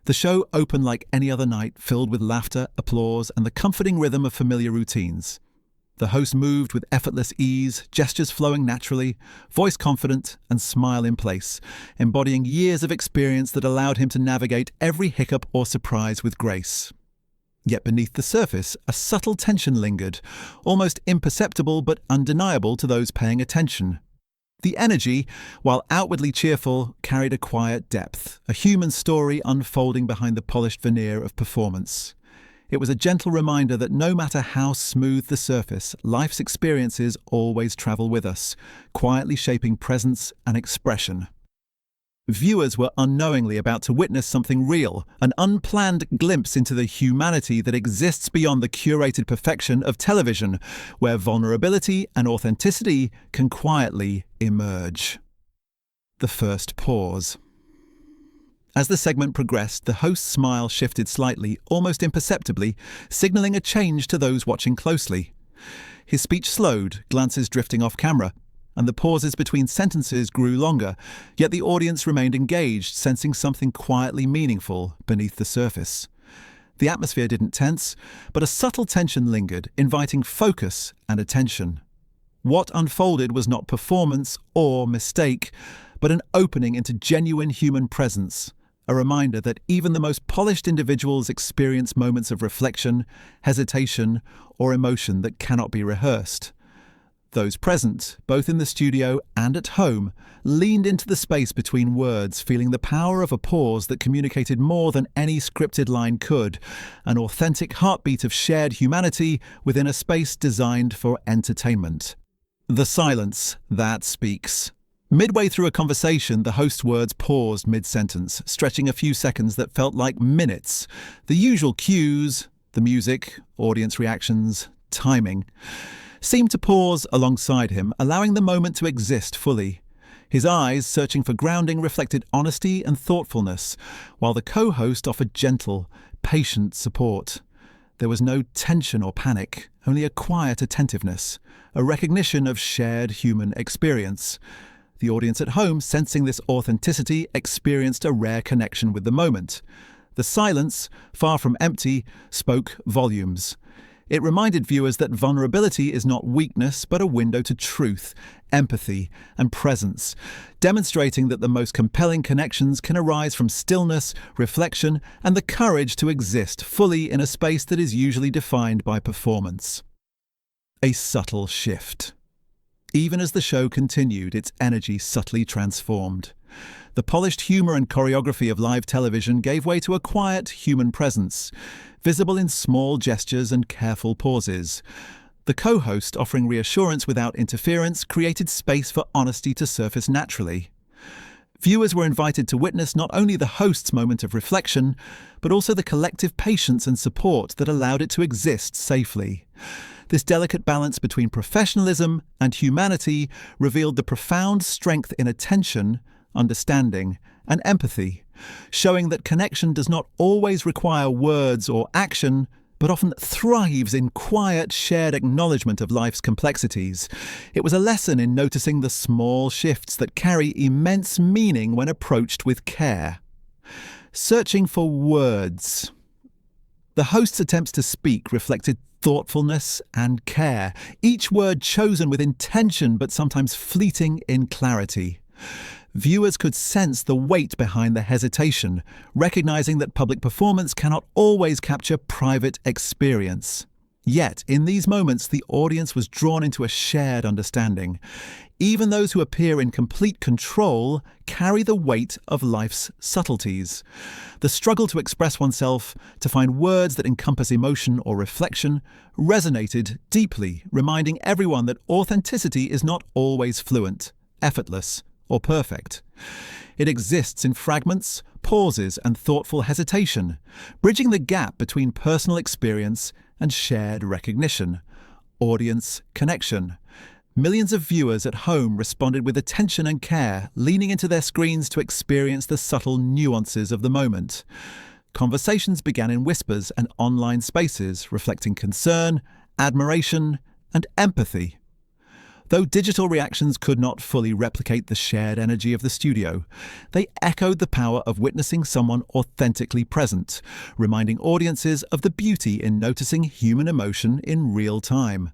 The show opened like any other night, filled with laughter, applause, and the comforting rhythm of familiar routines. The host moved with effortless ease, gestures flowing naturally, voice confident, and smile in place, embodying years of experience that allowed him to navigate every hiccup or surprise with grace. Yet beneath the surface, a subtle tension lingered, almost imperceptible but undeniable to those paying attention. The energy, while outwardly cheerful, carried a quiet depth, a human story unfolding behind the polished veneer of performance. It was a gentle reminder that no matter how smooth the surface, life's experiences always travel with us, quietly shaping presence and expression. Viewers were unknowingly about to witness something real, an unplanned glimpse into the humanity that exists beyond the curated perfection of television, where vulnerability and authenticity can quietly emerge. The first pause. As the segment progressed, the host's smile shifted slightly, almost imperceptibly, signaling a change to those watching closely. His speech slowed, glances drifting off camera, and the pauses between sentences grew longer, yet the audience remained engaged, sensing something quietly meaningful beneath the surface. The atmosphere didn't tense, but a subtle tension lingered, inviting focus and attention. What unfolded was not performance or mistake, but an opening into genuine human presence, a reminder that even the most polished individuals experience moments of reflection, hesitation, or emotion that cannot be rehearsed. Those present, both in the studio and at home, leaned into the space between words, feeling the power of a pause that communicated more than any scripted line could, an authentic heartbeat of shared humanity within a space designed for entertainment. The silence that speaks. Midway through a conversation, the host's words paused mid-sentence, stretching a few seconds that felt like minutes. The usual cues, the music, audience reactions, timing, seemed to pause alongside him, allowing the moment to exist fully. His eyes, searching for grounding, reflected honesty and thoughtfulness, while the co-host offered gentle, patient support. There was no tension or panic, only a quiet attentiveness, a recognition of shared human experience. The audience at home, sensing this authenticity, experienced a rare connection with the moment. The silence, far from empty, spoke volumes. It reminded viewers that vulnerability is not weakness, but a window to truth, empathy, and presence, demonstrating that the most compelling connections can arise from stillness, reflection, and the courage to exist fully in a space that is usually defined by performance. A subtle shift. Even as the show continued, its energy subtly transformed. The polished humor and choreography of live television gave way to a quiet human presence, visible in small gestures and careful pauses. The co-host, offering reassurance without interference, created space for honesty to surface naturally. Viewers were invited to witness not only the host's moment of reflection, but also the collective patience and support that allowed it to exist safely. This delicate balance between professionalism and humanity revealed the profound strength in attention, understanding, and empathy, showing that connection does not always require words or action, but often thrives in quiet, shared acknowledgement of life's complexities. It was a lesson in noticing the small shifts that carry immense meaning when approached with care. Searching for words. The host's attempts to speak reflected thoughtfulness and care, each word chosen with intention but sometimes fleeting in clarity. Viewers could sense the weight behind the hesitation, recognizing that public performance cannot always capture private experience. Yet, in these moments, the audience was drawn into a shared understanding. Even those who appear in complete control carry the weight of life's subtleties. The struggle to express oneself, to find words that encompass emotion or reflection, resonated deeply, reminding everyone that authenticity is not always fluent, effortless, or perfect. It exists in fragments, pauses, and thoughtful hesitation, bridging the gap between personal experience and shared recognition, audience connection. Millions of viewers at home responded with attention and care, leaning into their screens to experience the subtle nuances of the moment. Conversations began in whispers and online spaces, reflecting concern, admiration, and empathy. Though digital reactions could not fully replicate the shared energy of the studio, they echoed the power of witnessing someone authentically present, reminding audiences of the beauty in noticing human emotion in real time.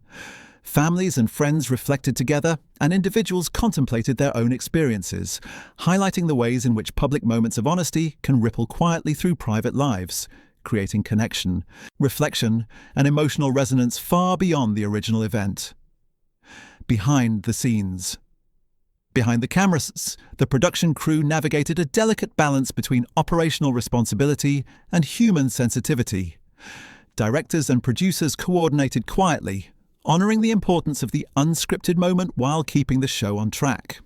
Families and friends reflected together, and individuals contemplated their own experiences, highlighting the ways in which public moments of honesty can ripple quietly through private lives, creating connection, reflection, and emotional resonance far beyond the original event. Behind the scenes. Behind the cameras, the production crew navigated a delicate balance between operational responsibility and human sensitivity. Directors and producers coordinated quietly, honoring the importance of the unscripted moment while keeping the show on track.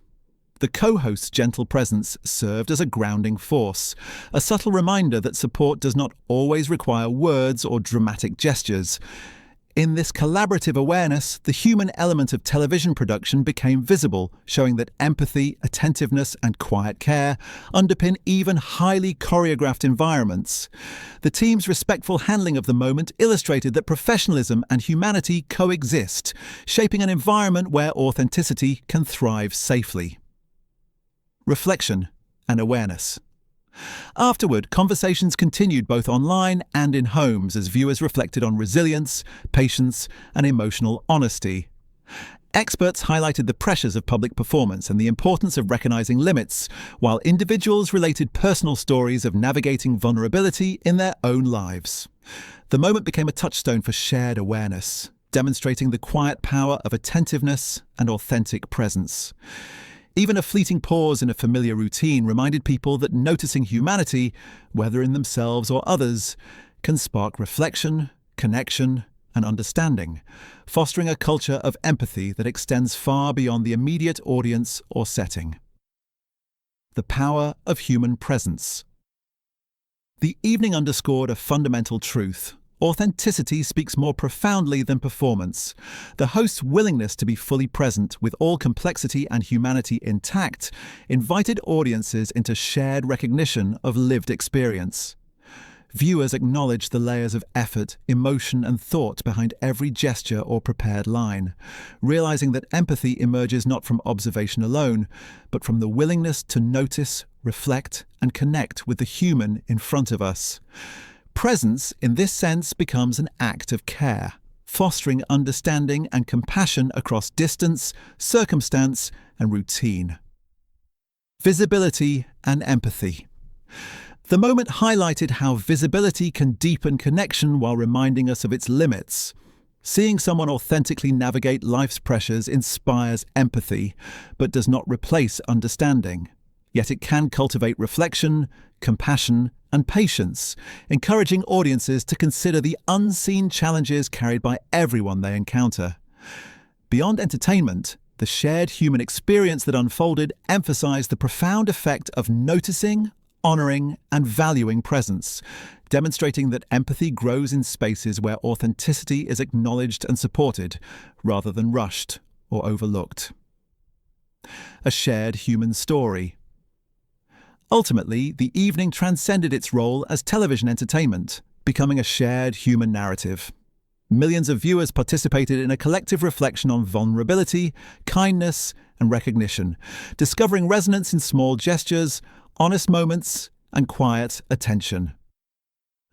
The co-host's gentle presence served as a grounding force, a subtle reminder that support does not always require words or dramatic gestures. In this collaborative awareness, the human element of television production became visible, showing that empathy, attentiveness, and quiet care underpin even highly choreographed environments. The team's respectful handling of the moment illustrated that professionalism and humanity coexist, shaping an environment where authenticity can thrive safely. Reflection and awareness. Afterward, conversations continued both online and in homes as viewers reflected on resilience, patience, and emotional honesty. Experts highlighted the pressures of public performance and the importance of recognizing limits, while individuals related personal stories of navigating vulnerability in their own lives. The moment became a touchstone for shared awareness, demonstrating the quiet power of attentiveness and authentic presence. Even a fleeting pause in a familiar routine reminded people that noticing humanity, whether in themselves or others, can spark reflection, connection, and understanding, fostering a culture of empathy that extends far beyond the immediate audience or setting. The power of human presence. The evening underscored a fundamental truth. Authenticity speaks more profoundly than performance. The host's willingness to be fully present, with all complexity and humanity intact, invited audiences into shared recognition of lived experience. Viewers acknowledged the layers of effort, emotion, and thought behind every gesture or prepared line, realizing that empathy emerges not from observation alone, but from the willingness to notice, reflect, and connect with the human in front of us. Presence, in this sense, becomes an act of care, fostering understanding and compassion across distance, circumstance, and routine. Visibility and empathy. The moment highlighted how visibility can deepen connection while reminding us of its limits. Seeing someone authentically navigate life's pressures inspires empathy, but does not replace understanding. Yet it can cultivate reflection, compassion, and patience, encouraging audiences to consider the unseen challenges carried by everyone they encounter. Beyond entertainment, the shared human experience that unfolded emphasized the profound effect of noticing, honoring, and valuing presence, demonstrating that empathy grows in spaces where authenticity is acknowledged and supported, rather than rushed or overlooked. A shared human story. Ultimately, the evening transcended its role as television entertainment, becoming a shared human narrative. Millions of viewers participated in a collective reflection on vulnerability, kindness, and recognition, discovering resonance in small gestures, honest moments, and quiet attention.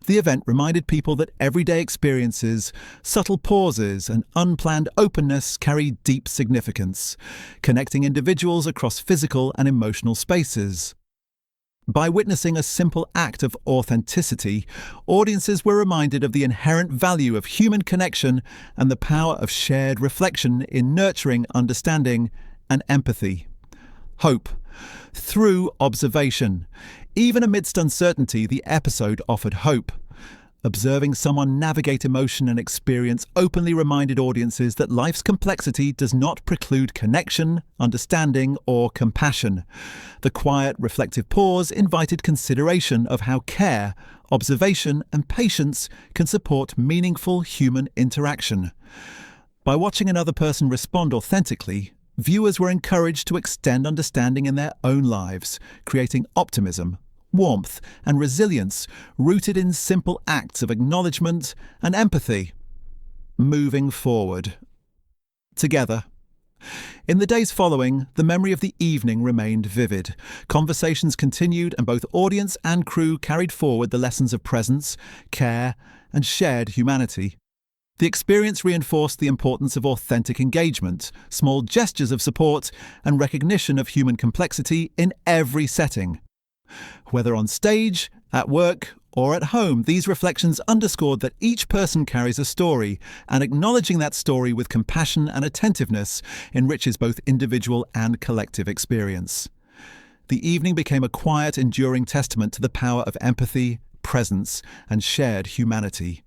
The event reminded people that everyday experiences, subtle pauses, and unplanned openness carry deep significance, connecting individuals across physical and emotional spaces. By witnessing a simple act of authenticity, audiences were reminded of the inherent value of human connection and the power of shared reflection in nurturing understanding and empathy. Hope. Through observation. Even amidst uncertainty, the episode offered hope. Observing someone navigate emotion and experience openly reminded audiences that life's complexity does not preclude connection, understanding, or compassion. The quiet, reflective pause invited consideration of how care, observation, and patience can support meaningful human interaction. By watching another person respond authentically, viewers were encouraged to extend understanding in their own lives, creating optimism, warmth, and resilience rooted in simple acts of acknowledgement and empathy. Moving forward. Together, In the days following, the memory of the evening remained vivid. Conversations continued, and both audience and crew carried forward the lessons of presence, care, and shared humanity. The experience reinforced the importance of authentic engagement, small gestures of support, and recognition of human complexity in every setting. Whether on stage, at work, or at home, these reflections underscored that each person carries a story, and acknowledging that story with compassion and attentiveness enriches both individual and collective experience. The evening became a quiet, enduring testament to the power of empathy, presence, and shared humanity.